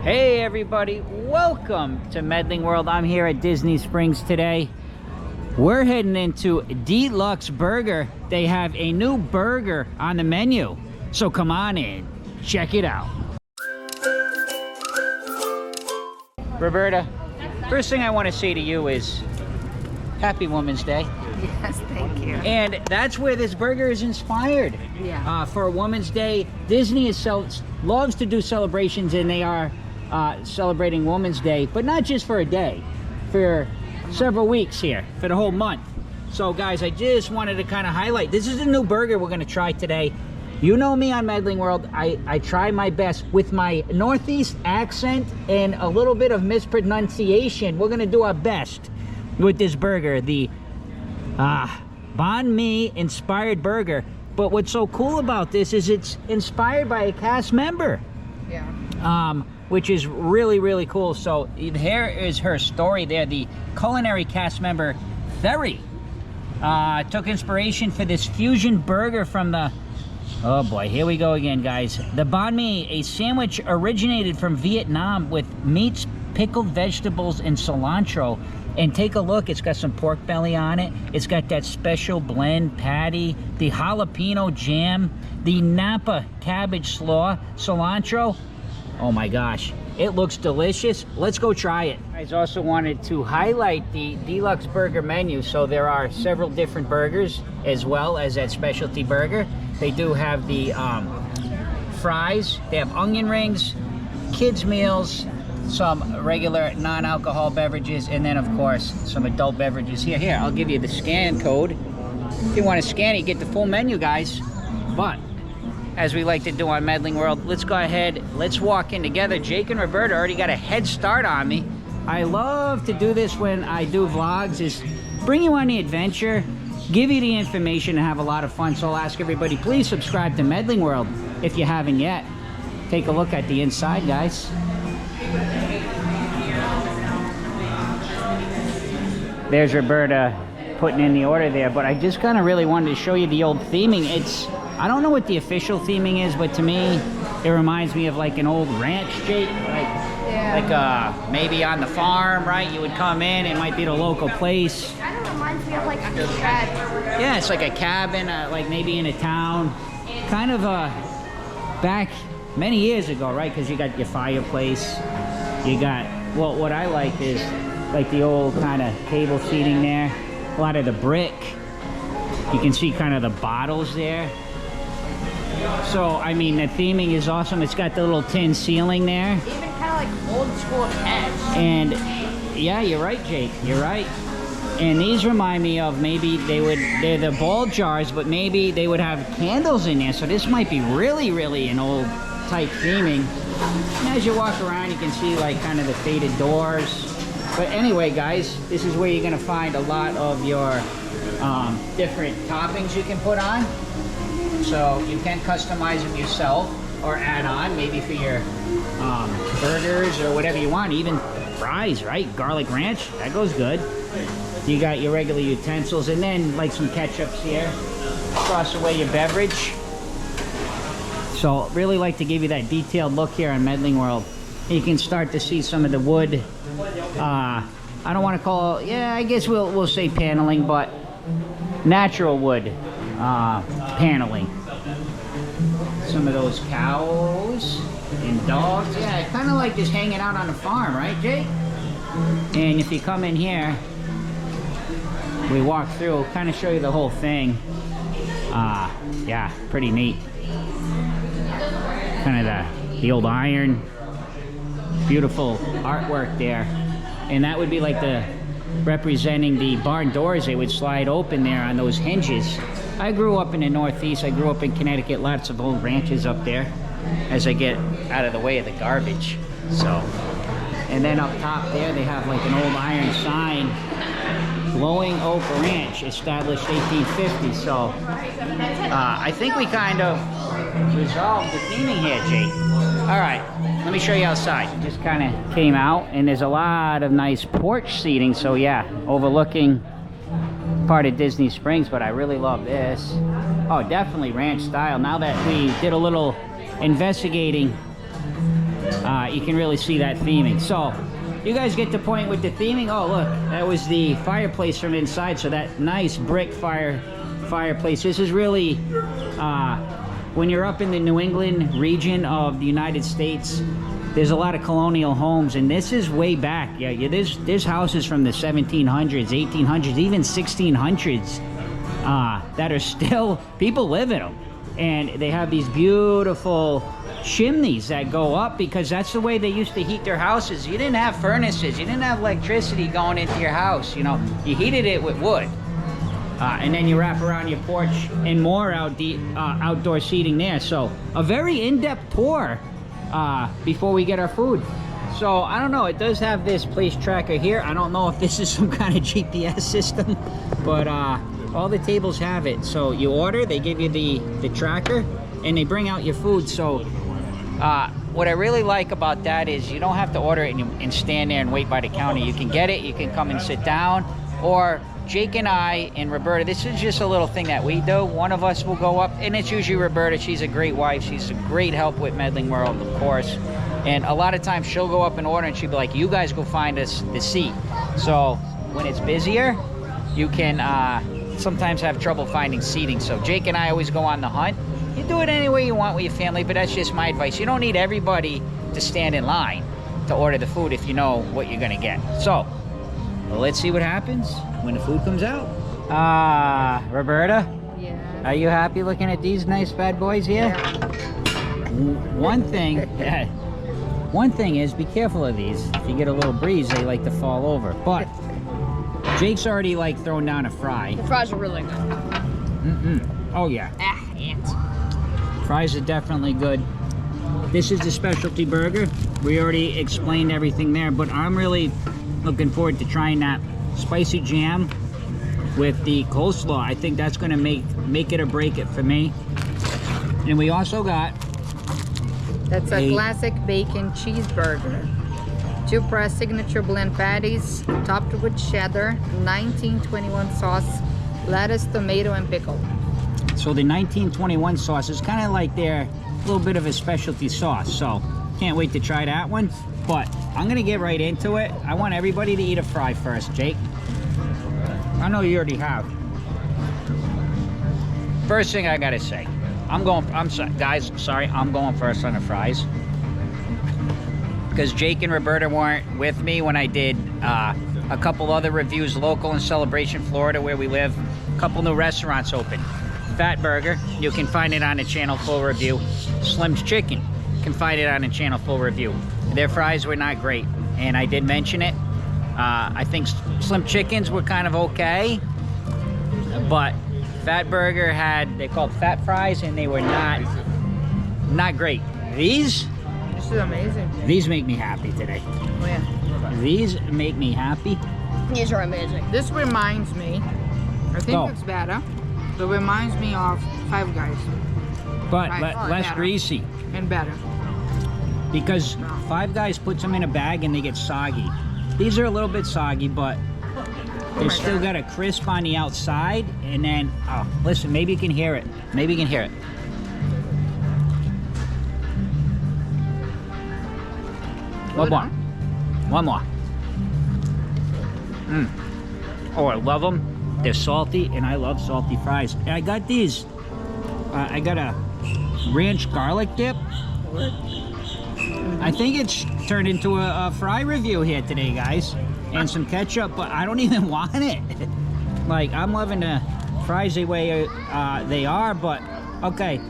Hey everybody, welcome to Medling World. I'm here at Disney Springs today. We're heading into D-Luxe Burger. They have a new burger on the menu, so come on in, check it out. Roberta, first thing I want to say to you is Happy Women's Day. Yes, thank you. And that's where this burger is inspired. Yeah. For Women's Day, Disney loves to do celebrations, and they are celebrating Women's Day, but not just for a day, for several weeks here, for the whole month. So guys, I just wanted to kind of highlight, this is a new burger we're going to try today. You know me on Medling World, I try my best with my Northeast accent and a little bit of mispronunciation. We're going to do our best with this burger, the Banh Mi inspired burger. But what's so cool about this is it's inspired by a cast member. Yeah. Which is really cool. So here is her story there. The culinary cast member Ferry took inspiration for this fusion burger from the, oh boy, here we go again, guys. The Banh Mi, a sandwich originated from Vietnam with meats, pickled vegetables, and cilantro. And take a look, it's got some pork belly on it. It's got that special blend patty, the jalapeno jam, the Napa cabbage slaw, cilantro. Oh my gosh, it looks delicious. Let's go try it. I also wanted to highlight the D-Luxe Burger menu. So there are several different burgers as well as that specialty burger. They do have the fries, they have onion rings, kids meals, some regular non-alcohol beverages, and then of course some adult beverages. Here, I'll give you the scan code. If you want to scan it, you get the full menu, guys. But as we like to do on Medling World, let's go ahead, let's walk in together. Jake and Roberta already got a head start on me. I love to do this when I do vlogs, is bring you on the adventure, give you the information, and have a lot of fun. So I'll ask everybody, please subscribe to Medling World if you haven't yet. Take a look at the inside, guys. There's Roberta putting in the order there, but I just kind of really wanted to show you the old theming. I don't know what the official theming is, but to me, it reminds me of like an old ranch, Jake. Like maybe on the farm, right? You would come in, it might be the local place. Kind of reminds me of like a shed. Yeah, it's like a cabin, like maybe in a town. Kind of back many years ago, right? Because you got your fireplace. You got, well, what I like is like the old kind of table seating there. A lot of the brick. You can see kind of the bottles there. So, I mean, the theming is awesome. It's got the little tin ceiling there. Even kind of like old school tents. And yeah, you're right, Jake. You're right. And these remind me of maybe they're the ball jars, but maybe they would have candles in there. So this might be really an old type theming. And as you walk around, you can see like kind of the faded doors. But anyway, guys, this is where you're going to find a lot of your different toppings you can put on. So you can customize them yourself or add on maybe for your burgers or whatever you want. Even fries, right? Garlic ranch, that goes good. You got your regular utensils and then like some ketchups here. Toss away your beverage. So really like to give you that detailed look here on Medling World. You can start to see some of the wood. I don't want to call it, yeah, I guess we'll say paneling, but natural wood paneling. Some of those cows and dogs. Yeah, kind of like just hanging out on the farm, right, Jake? And if you come in here, we walk through, kind of show you the whole thing. Yeah, pretty neat. Kind of the old iron. Beautiful artwork there. And that would be like the representing the barn doors. They would slide open there on those hinges. I grew up in the Northeast. I grew up in Connecticut. Lots of old ranches up there as I get out of the way of the garbage. So, and then up top there they have like an old iron sign, Glowing Oak Ranch, established 1850. So I think we kind of resolved the theming here, Jake. All right, let me show you outside. Just kind of came out and there's a lot of nice porch seating. So yeah, overlooking part of Disney Springs, but I really love this. Oh, definitely ranch style. Now that we did a little investigating you can really see that theming. So you guys get the point with the theming. Oh look, that was the fireplace from inside. So that nice brick fireplace. This is really when you're up in the New England region of the United States, there's a lot of colonial homes, and this is way back. Yeah, there's houses from the 1700s, 1800s, even 1600s that are still, people live in them, and they have these beautiful chimneys that go up because that's the way they used to heat their houses. You didn't have furnaces, you didn't have electricity going into your house, you know, you heated it with wood. And then you wrap around your porch and more outdoor seating there. So a very in-depth tour before we get our food. So I don't know, it does have this place tracker here. I don't know if this is some kind of GPS system, but all the tables have it. So you order, they give you the tracker, and they bring out your food. So what I really like about that is you don't have to order it and stand there and wait by the counter. You can get it, you can come and sit down, or Jake and I and Roberta, this is just a little thing that we do. One of us will go up, and it's usually Roberta. She's a great wife. She's a great help with Medling World, of course. And a lot of times she'll go up and order, and she'll be like, you guys go find us the seat. So when it's busier, you can sometimes have trouble finding seating. So Jake and I always go on the hunt. You do it any way you want with your family, but that's just my advice. You don't need everybody to stand in line to order the food if you know what you're gonna get. So let's see what happens when the food comes out. Roberta? Yeah. Are you happy looking at these nice bad boys here? Yeah. One thing is, be careful of these. If you get a little breeze, they like to fall over. But Jake's already like throwing down a fry. The fries are really good. Oh yeah. Ants. Fries are definitely good. This is the specialty burger. We already explained everything there, but I'm really looking forward to trying that spicy jam with the coleslaw. I think that's gonna make it or break it for me. And we also got, that's a classic bacon cheeseburger. 2 pressed signature blend patties, topped with cheddar, 1921 sauce, lettuce, tomato, and pickle. so the 1921 sauce is kind of like their little bit of a specialty sauce. So can't wait to try that one. But I'm gonna get right into it. I want everybody to eat a fry first. Jake, I know you already have. First thing I gotta say, I'm sorry, guys, sorry, I'm going first on the fries. Because Jake and Roberta weren't with me when I did a couple other reviews local in Celebration, Florida, where we live. A couple new restaurants open. Fat Burger, you can find it on the channel full review. Slim's Chicken, you can find it on the channel full review. Their fries were not great, and I did mention it. I think Slim Chickens were kind of okay, but Fat Burger had, they called fat fries, and they were not great. This is amazing. These make me happy today. Oh yeah. These make me happy. These are amazing. This reminds me, I think it's better, but reminds me of Five Guys. But less greasy. And better. Because Five Guys puts them in a bag and they get soggy. These are a little bit soggy, but they've still got a crisp on the outside. And then, oh, listen, maybe you can hear it. Maybe you can hear it. One more. Oh, I love them. They're salty, and I love salty fries. And I got these. I got a ranch garlic dip. I think it's turned into a fry review here today, guys. And some ketchup, but I don't even want it. Like, I'm loving the fries the way they are, but okay.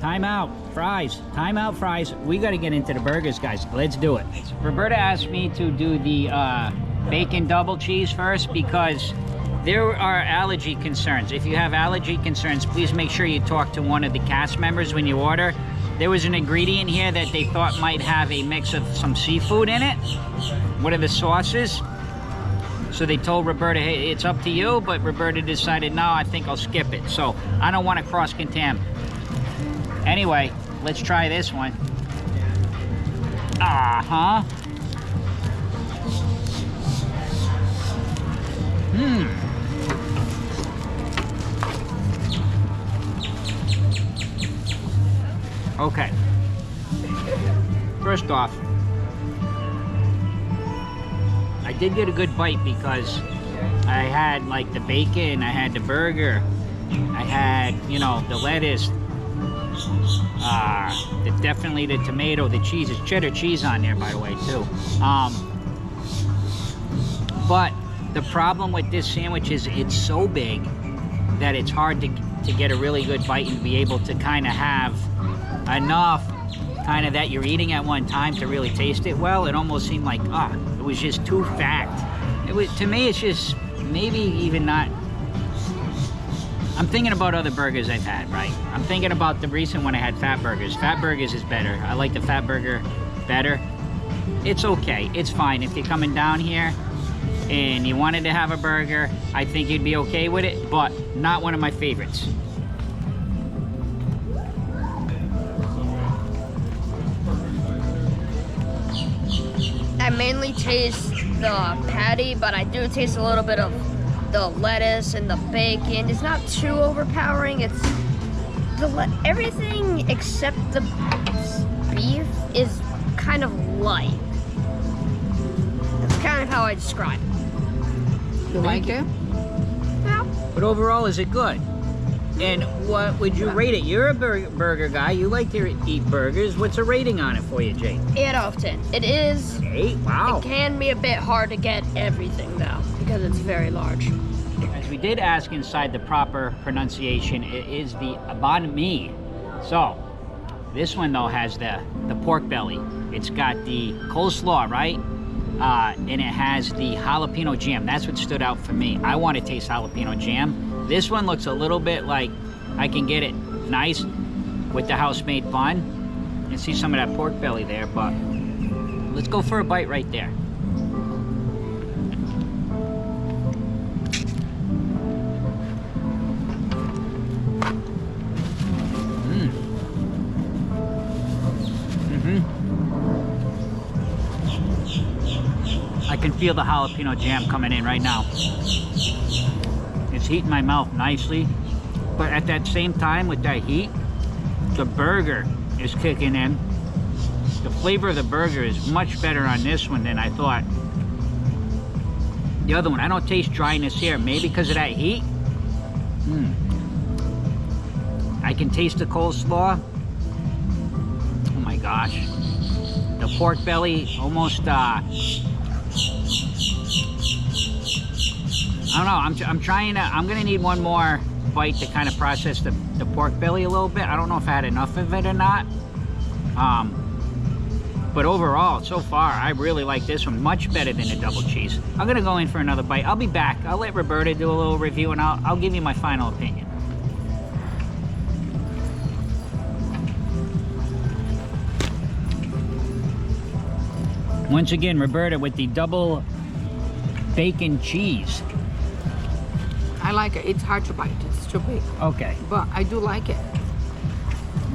Time out, fries. Time out, fries. We got to get into the burgers, guys. Let's do it. Roberta asked me to do the bacon double cheese first because there are allergy concerns. If you have allergy concerns, please make sure you talk to one of the cast members when you order. There was an ingredient here that they thought might have a mix of some seafood in it. What are the sauces? So they told Roberta, hey, it's up to you, but Roberta decided, no, I think I'll skip it. So I don't want to cross-contaminate. Anyway, let's try this one. Okay. First off, I did get a good bite because I had like the bacon, I had the burger, I had, you know, the lettuce, definitely the tomato, the cheese. It's cheddar cheese on there, by the way, too. But the problem with this sandwich is it's so big that it's hard to get a really good bite and be able to kind of have enough kind of that you're eating at one time to really taste it well. It almost seemed like, it was just too fat. It was, to me, it's just maybe even not. I'm thinking about other burgers I've had, right? I'm thinking about the recent one I had, Fat Burgers. Fat Burgers is better. I like the Fat Burger better. It's okay, it's fine. If you're coming down here and you wanted to have a burger, I think you'd be okay with it, but not one of my favorites. I mainly taste the patty, but I do taste a little bit of the lettuce and the bacon. It's not too overpowering. It's everything except the beef is kind of light. That's kind of how I describe it. You like it? Yeah. But overall, is it good? And what would you rate it? You're a burger guy. You like to eat burgers. What's a rating on it for you, Jake? 8 out of 10. It is. 8? Wow. It can be a bit hard to get everything though, because it's very large. As we did ask inside the proper pronunciation, it is the Banh Mi. So, this one though has the pork belly. It's got the coleslaw, right? And it has the jalapeno jam. That's what stood out for me. I want to taste jalapeno jam. This one looks a little bit like I can get it nice with the house-made bun. You see some of that pork belly there, but let's go for a bite right there. I can feel the jalapeno jam coming in right now. It's heating my mouth nicely, but at that same time with that heat, the burger is kicking in. The flavor of the burger is much better on this one than I thought. The other one, I don't taste dryness here, maybe because of that heat. I can taste the coleslaw. Oh my gosh. The pork belly almost, I don't know, I'm gonna need one more bite to kind of process the pork belly a little bit. I don't know if I had enough of it or not. But overall, so far, I really like this one much better than the double cheese. I'm gonna go in for another bite. I'll be back. I'll let Roberta do a little review and I'll give you my final opinion. Once again, Roberta with the double bacon cheese. I like it. It's hard to bite. It's too big. Okay. But I do like it.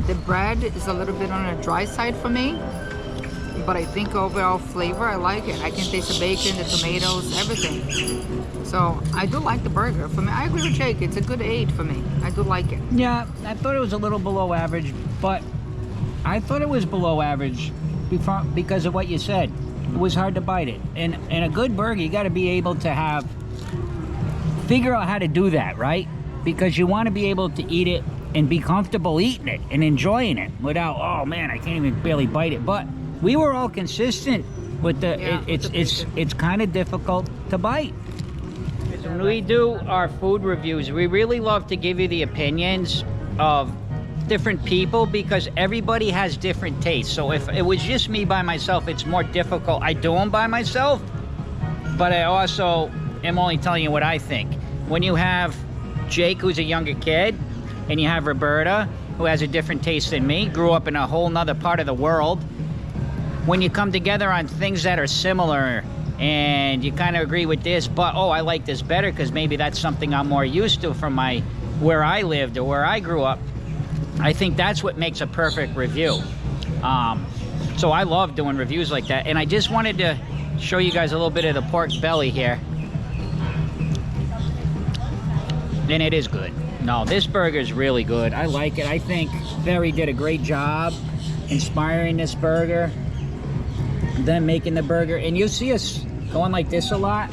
The bread is a little bit on the dry side for me. But I think overall flavor, I like it. I can taste the bacon, the tomatoes, everything. So I do like the burger. For me, I agree with Jake. It's a good 8 for me. I do like it. Yeah, I thought it was a little below average, but I thought it was below average because of what you said. It was hard to bite it. And a good burger, you got to be able to figure out how to do that, right? Because you want to be able to eat it and be comfortable eating it and enjoying it without, oh man, I can't even barely bite it. But we were all consistent with it's kind of difficult to bite. When we do our food reviews, we really love to give you the opinions of different people because everybody has different tastes. So if it was just me by myself, it's more difficult. I do them by myself, but I also am only telling you what I think. When you have Jake, who's a younger kid, and you have Roberta, who has a different taste than me, grew up in a whole nother part of the world, when you come together on things that are similar and you kind of agree with this, but oh, I like this better because maybe that's something I'm more used to from where I lived or where I grew up, I think that's what makes a perfect review. So I love doing reviews like that. And I just wanted to show you guys a little bit of the pork belly here. And it is good. No, this burger is really good. I like it. I think Ferry did a great job inspiring this burger, then making the burger. And you'll see us going like this a lot.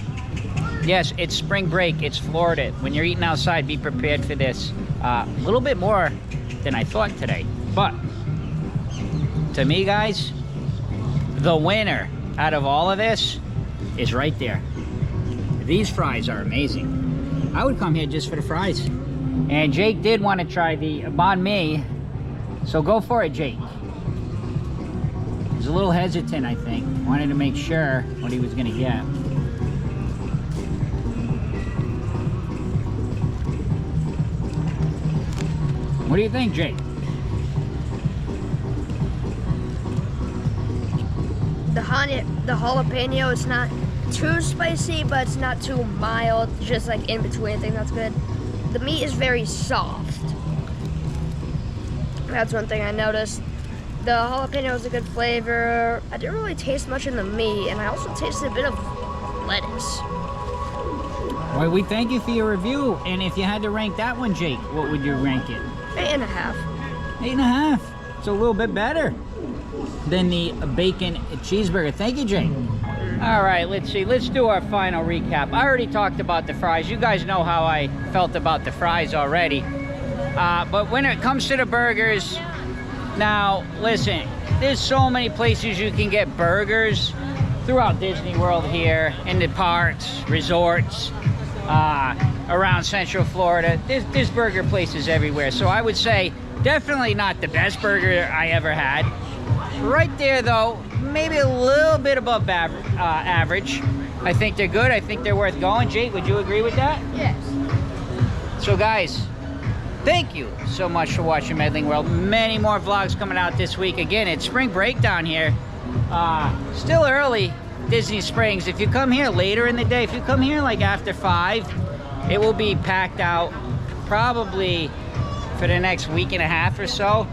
Yes, it's spring break. It's Florida. When you're eating outside, be prepared for this. A little bit more than I thought today. But to me, guys, the winner out of all of this is right there. These fries are amazing. I would come here just for the fries. And Jake did want to try the Banh Mi, so go for it, Jake. He's a little hesitant, I think. Wanted to make sure what he was going to get. What do you think, Jake? The jalapeno is not too spicy, but it's not too mild. Just like in between. I think that's good. The meat is very soft. That's one thing I noticed. The jalapeno is a good flavor. I didn't really taste much in the meat, and I also tasted a bit of lettuce. Well, we thank you for your review. And if you had to rank that one, Jake, what would you rank it? 8.5. 8.5. It's a little bit better than the bacon cheeseburger. Thank you, Jake. All right, let's see. Let's do our final recap. I already talked about the fries. You guys know how I felt about the fries already. But when it comes to the burgers, now, listen, there's so many places you can get burgers throughout Disney World here, in the parks, resorts, around Central Florida. There's burger places everywhere. So I would say definitely not the best burger I ever had. Right there, though, maybe a little bit above average. I think they're good. I think they're worth going. Jake, would you agree with that? Yes. So, guys, thank you so much for watching Medling World. Many more vlogs coming out this week. Again, it's spring break down here. Still early, Disney Springs. If you come here later in the day, if you come here like after 5, it will be packed out probably for the next week and a half or so,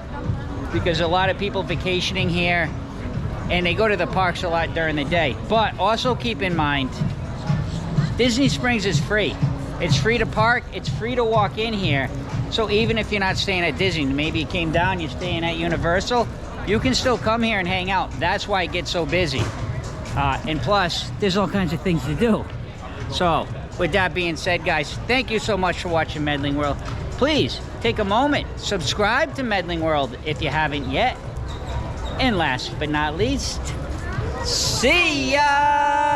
because a lot of people vacationing here and they go to the parks a lot during the day. But also keep in mind, Disney Springs is free. It's free to park, it's free to walk in here. So even if you're not staying at Disney, maybe you came down, you're staying at Universal, you can still come here and hang out. That's why it gets so busy. And plus, there's all kinds of things to do. So with that being said, guys, thank you so much for watching Medling World. Please take a moment, subscribe to Medling World if you haven't yet. And last but not least, see ya!